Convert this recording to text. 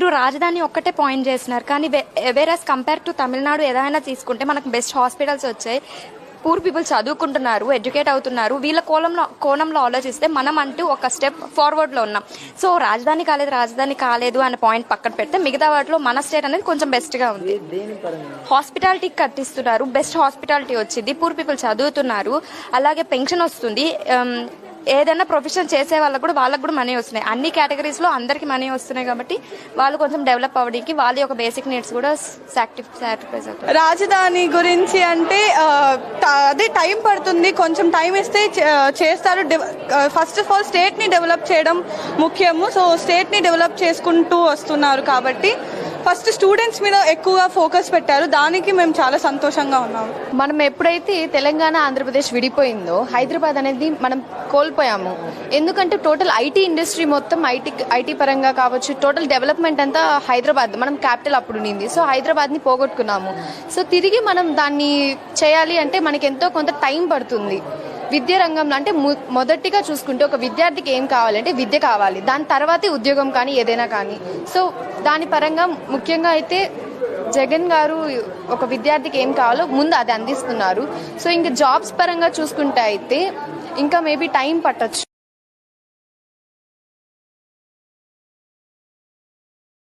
మీరు రాజధాని ఒక్కటే పాయింట్ చేస్తున్నారు, కానీ వేరస్ కంపేర్ టు తమిళనాడు ఏదైనా తీసుకుంటే మనకు బెస్ట్ హాస్పిటల్స్ వచ్చాయి, పూర్ పీపుల్ చదువుకుంటున్నారు, ఎడ్యుకేట్ అవుతున్నారు. వీళ్ళ కోణంలో ఆలోచిస్తే మనం అంటూ ఒక స్టెప్ ఫార్వర్డ్ లో ఉన్నాం. సో రాజధాని కాలేదు అనే పాయింట్ పక్కన పెడితే మిగతా వాటిలో మన స్టేట్ అనేది కొంచెం బెస్ట్ గా ఉంది. హాస్పిటాలిటీ కట్టిస్తున్నారు, బెస్ట్ హాస్పిటాలిటీ వచ్చింది, పూర్ పీపుల్ చదువుతున్నారు, అలాగే పెన్షన్ వస్తుంది. ఏదైనా ప్రొఫెషన్ చేసే వాళ్ళకు కూడా మనీ వస్తున్నాయి. అన్ని కేటగిరీస్ లో అందరికి మనీ వస్తున్నాయి కాబట్టి వాళ్ళు కొంచెం డెవలప్ అవ్వడానికి వాళ్ళ యొక్క బేసిక్ నీడ్స్ కూడా సాటిస్ఫైస్ అవుతాయి. రాజధాని గురించి అంటే అదే టైం పడుతుంది, కొంచెం టైం ఇస్తే చేస్తారు. ఫస్ట్ ఆఫ్ ఆల్ స్టేట్ ని డెవలప్ చేయడం ముఖ్యము. సో స్టేట్ ని డెవలప్ చేసుకుంటూ వస్తున్నారు కాబట్టి ఫస్ట్ స్టూడెంట్స్ మీద ఎక్కువగా ఫోకస్ పెట్టారు. దానికి మేము చాలా సంతోషంగా ఉన్నాము. మనం ఎప్పుడైతే తెలంగాణ ఆంధ్రప్రదేశ్ విడిపోయిందో హైదరాబాద్ అనేది మనం కోల్పోయాము. ఎందుకంటే టోటల్ ఐటీ ఇండస్ట్రీ మొత్తం ఐటీ పరంగా కావచ్చు, టోటల్ డెవలప్మెంట్ అంతా హైదరాబాద్, మనం క్యాపిటల్ అప్పుడు ఉంది. సో హైదరాబాద్ని పోగొట్టుకున్నాము. సో తిరిగి మనం దాన్ని చేయాలి అంటే మనకి ఎంతో కొంత టైం పడుతుంది. విద్య రంగంలో అంటే మొదటిగా చూసుకుంటే ఒక విద్యార్థికి ఏం కావాలంటే విద్య కావాలి, దాని తర్వాతే ఉద్యోగం కానీ ఏదైనా కానీ. సో దాని పరంగా ముఖ్యంగా అయితే జగన్ గారు ఒక విద్యార్థికి ఏం కావాలో ముందు అది అందిస్తున్నారు. సో ఇంకా జాబ్స్ పరంగా చూసుకుంటే అయితే ఇంకా మేబీ టైం పట్టొచ్చు.